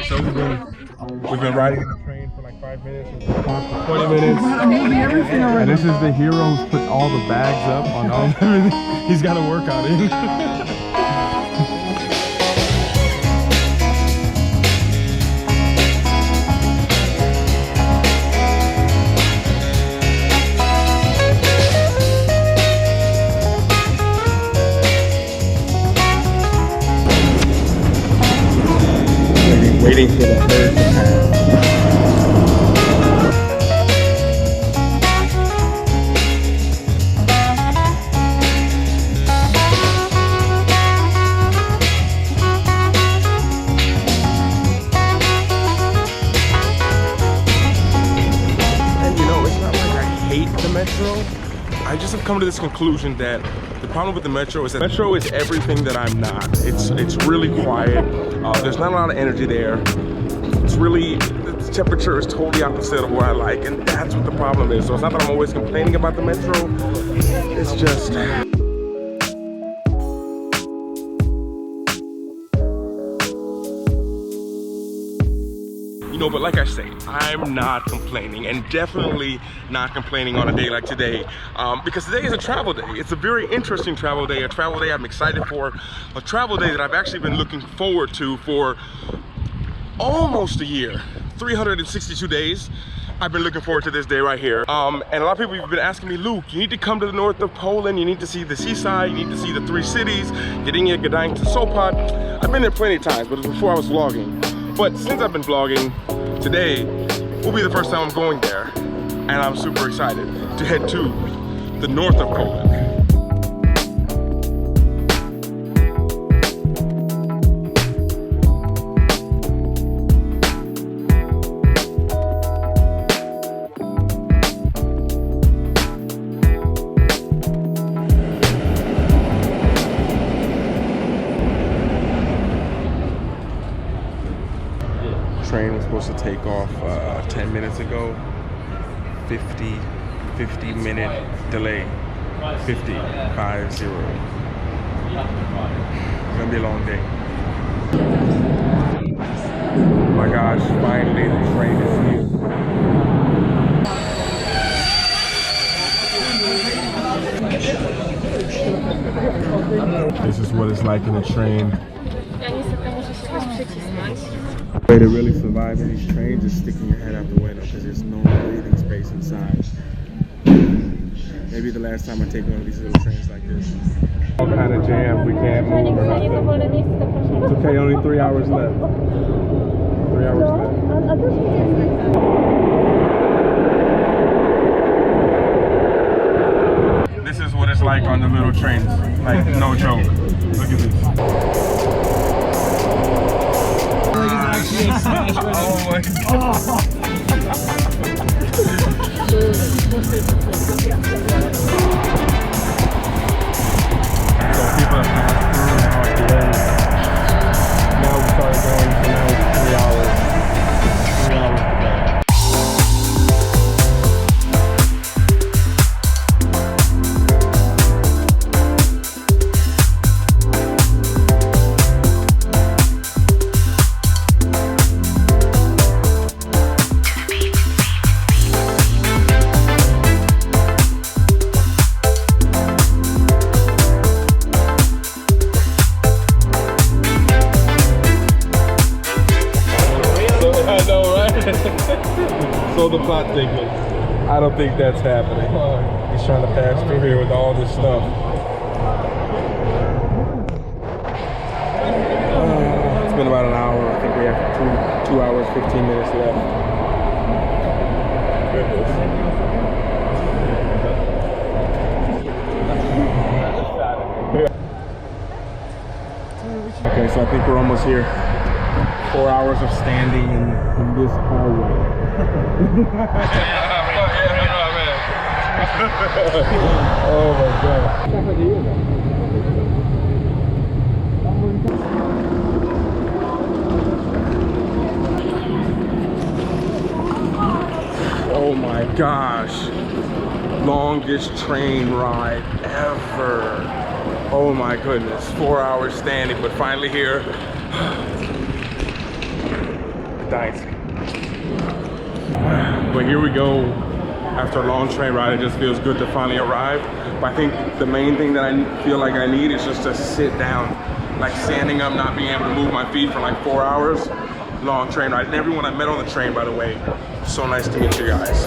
So we've been riding in the train for like 5 minutes. We've been parked for 20 minutes. And this is the hero who's put all the bags up on all everything. He's got to work on it. Waiting for the herd to pass. And you know, it's not like I hate the Metro. I just have come to this conclusion that the problem with the Metro is that Metro is everything that I'm not. It's really quiet. There's not a lot of energy there. It's really, the temperature is totally opposite of what I like, and that's what the problem is. So it's not that I'm always complaining about the Metro. It's just. You know, but like I say, I'm not complaining, and definitely not complaining on a day like today, because today is a travel day. It's a very interesting travel day, a travel day I'm excited for, a travel day that I've actually been looking forward to for almost a year, 362 days. I've been looking forward to this day right here. And a lot of people have been asking me, Luke, you need to come to the north of Poland. You need to see the seaside. You need to see the 3 cities, Gdynia, Gdańsk, Sopot. I've been there plenty of times, but it was before I was vlogging. But since I've been vlogging, today will be the first time I'm going there. And I'm super excited to head to the north of Poland. Train was supposed to take off 10 minutes ago. 50-minute delay. 50. It's gonna be a long day. Oh my gosh, finally the train is here. This is what it's like in a train. The way to really survive in these trains is sticking your head out the window because there's no breathing space inside. Maybe the last time I take one of these little trains like this. All kind of jam, we can't move or nothing. It's okay, only 3 hours left. 3 hours left. This is what it's like on the little trains. Like, no joke. Look at this. Oh my God. So people have passed through now at the end. Now we started going, so now it's 3 hours. 3 hours to go. So the plot thickens. I don't think that's happening. He's trying to pass through here with all this stuff. It's been about an hour. I think we have 2 hours, 15 minutes left. Goodness. Okay, so I think we're almost here. 4 hours of standing in this hallway. Oh my God. Oh my gosh. Longest train ride ever. Oh my goodness. 4 hours standing, but finally here. Gdańsk. But here we go. After a long train ride, it just feels good to finally arrive. But I think the main thing that I feel like I need is just to sit down. Like standing up, not being able to move my feet for like 4 hours. Long train ride. And everyone I met on the train, by the way, so nice to meet you guys.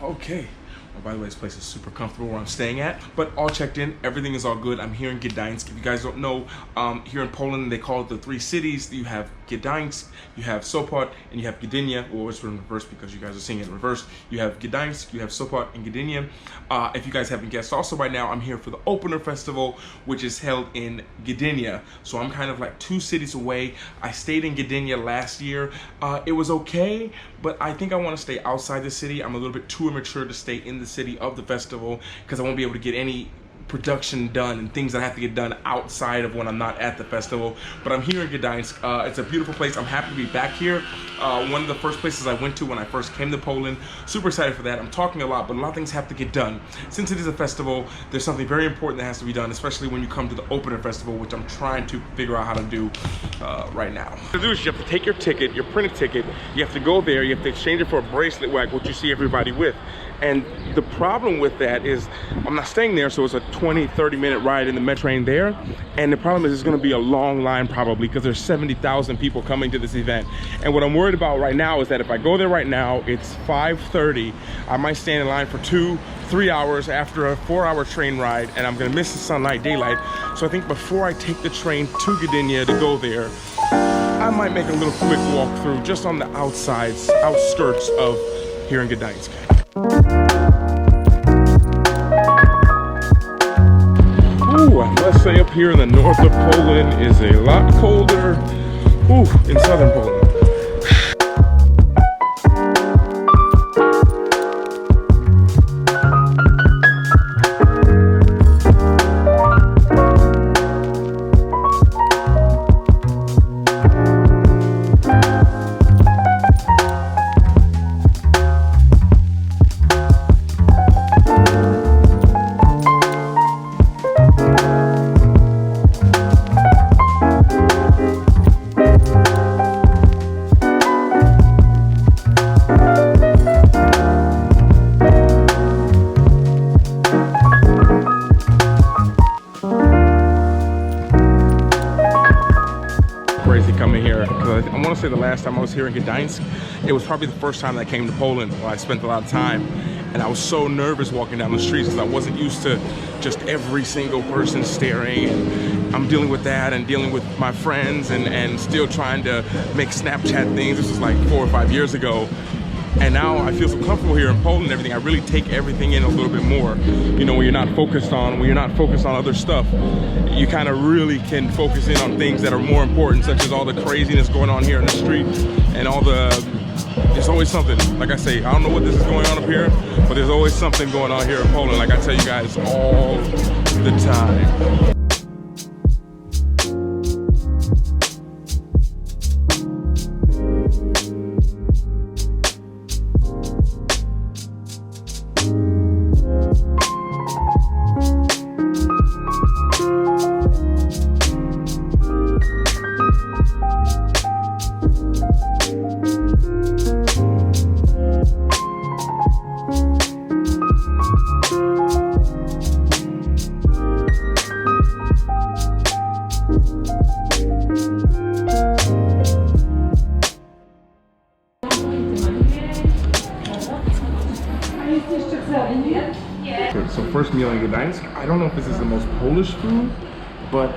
Okay. Oh, by the way, this place is super comfortable where I'm staying at, but all checked in, everything is all good. I'm here in Gdańsk. If you guys don't know, here in Poland, they call it the three cities. You have Gdańsk, you have Sopot, and you have Gdynia. Well, it's in reverse because you guys are seeing it in reverse. You have Gdańsk, you have Sopot, and Gdynia. If you guys haven't guessed, also right now, I'm here for the Opener Festival, which is held in Gdynia. So I'm kind of like 2 cities away. I stayed in Gdynia last year. It was okay, but I think I want to stay outside the city. I'm a little bit too immature to stay in the city of the festival because I won't be able to get any production done and things that I have to get done outside of when I'm not at the festival. But I'm here in Gdańsk. It's a beautiful place. I'm happy to be back here. One of the first places I went to when I first came to Poland. Super excited for that. I'm talking a lot, but a lot of things have to get done. Since it is a festival, there's something very important that has to be done, especially when you come to the Opener Festival, which I'm trying to figure out how to do right now. What you do is you have to take your ticket, your printed ticket, you have to go there, you have to exchange it for a bracelet like what you see everybody with. And the problem with that is I'm not staying there, so it's a 20-30 minute ride in the metro train there. And the problem is it's gonna be a long line probably because there's 70,000 people coming to this event. And what I'm worried about right now is that if I go there right now, it's 5:30. I might stand in line for 2-3 hours after a 4-hour train ride, and I'm gonna miss the sunlight, daylight. So I think before I take the train to Gdynia to go there, I might make a little quick walk through just on the outskirts of here in Gdańsk. Ooh, I must say up here in the north of Poland is a lot colder, in southern Poland. Crazy coming here because I want to say the last time I was here in Gdańsk, it was probably the first time that I came to Poland where I spent a lot of time, and I was so nervous walking down the streets because I wasn't used to just every single person staring, and I'm dealing with that and dealing with my friends and still trying to make Snapchat things. This was like 4 or 5 years ago. And now I feel so comfortable here in Poland and everything. I really take everything in a little bit more. You know, when you're not focused on other stuff, you kind of really can focus in on things that are more important, such as all the craziness going on here in the street and all the, there's always something. Like I say, I don't know what this is going on up here, but there's always something going on here in Poland, like I tell you guys all the time. Okay, so first meal in Gdańsk. I don't know if this is the most Polish food, but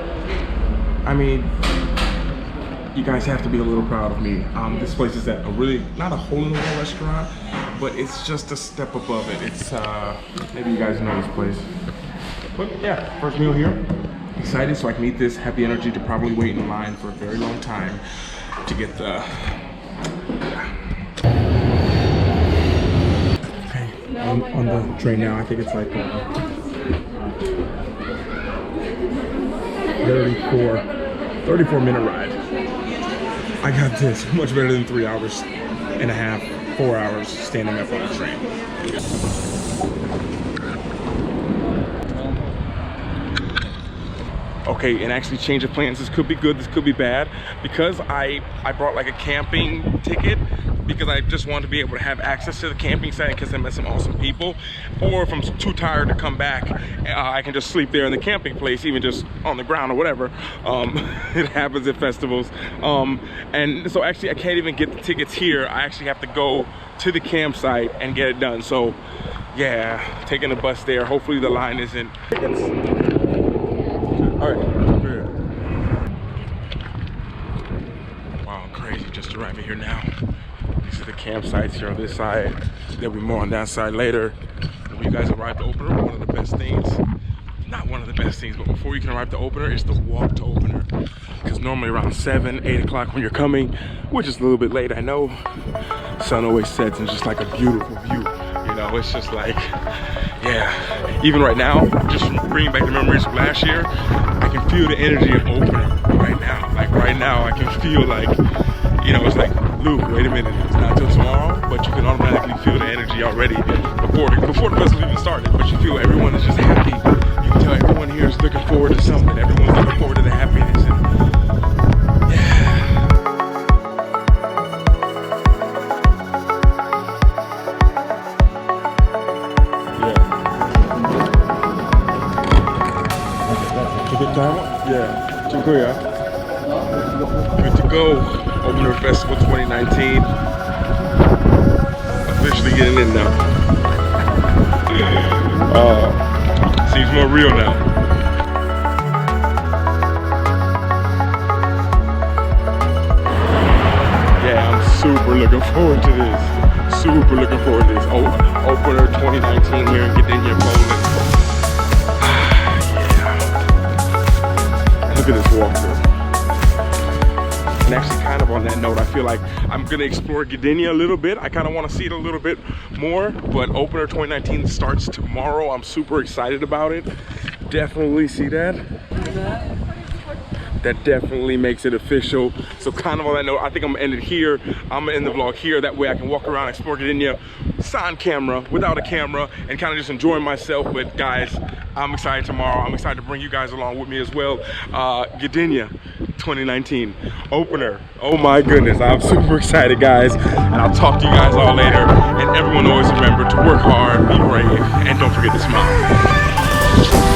I mean, you guys have to be a little proud of me. This place is at a really, not a hole-in-the-wall restaurant, but it's just a step above it. It's, maybe you guys know this place. But yeah, first meal here. Excited so I can eat this, have the energy to probably wait in line for a very long time to get the, I'm on the train now. I think it's like 34 minute ride. I got this. Much better than 3.5 hours, 4 hours standing up on the train. Okay, and actually change of plans. This could be good, this could be bad. Because I brought like a camping ticket, because I just wanted to be able to have access to the camping site in case I met some awesome people. Or if I'm too tired to come back, I can just sleep there in the camping place, even just on the ground or whatever. It happens at festivals. And so actually I can't even get the tickets here. I actually have to go to the campsite and get it done. So yeah, taking the bus there. Hopefully the line isn't. All right, good. Wow, crazy, just arriving here now. These are the campsites here on this side. There'll be more on that side later. When you guys arrive to Opener, one of the best things, not one of the best things, but before you can arrive to Opener, is to walk to Opener. Because normally around 7, 8 o'clock when you're coming, which is a little bit late, I know, sun always sets and just like a beautiful view. You know, it's just like, yeah. Even right now, just bringing back the memories of last year, I can feel the energy of Opener right now. Like right now, I can feel like, you know, it's like, Luke, wait a minute, it's not till tomorrow, but you can automatically feel the energy already before the festival even started. But you feel everyone is just happy. You can tell everyone here is looking forward to something. Everyone's looking forward to the happiness. And yeah, dziękuję. Good to go. Opener Festival 2019. Officially getting in now. Seems more real now. Yeah, I'm super looking forward to this. Super looking forward to this. Opener 2019 here in Gdynia, Poland. Look at this walkthrough. And actually, kind of on that note, I feel like I'm gonna explore Gdynia a little bit. I kind of want to see it a little bit more, but Opener 2019 starts tomorrow. I'm super excited about it. Definitely see that. That definitely makes it official. So kind of on that note, I think I'm gonna end it here. I'm gonna end the vlog here. That way I can walk around, explore Gdynia, on camera, without a camera, and kind of just enjoy myself. But guys, I'm excited tomorrow. I'm excited to bring you guys along with me as well. Gdynia 2019 Opener. Oh my goodness, I'm super excited, guys. And I'll talk to you guys all later. And everyone always remember to work hard, be brave, and don't forget to smile.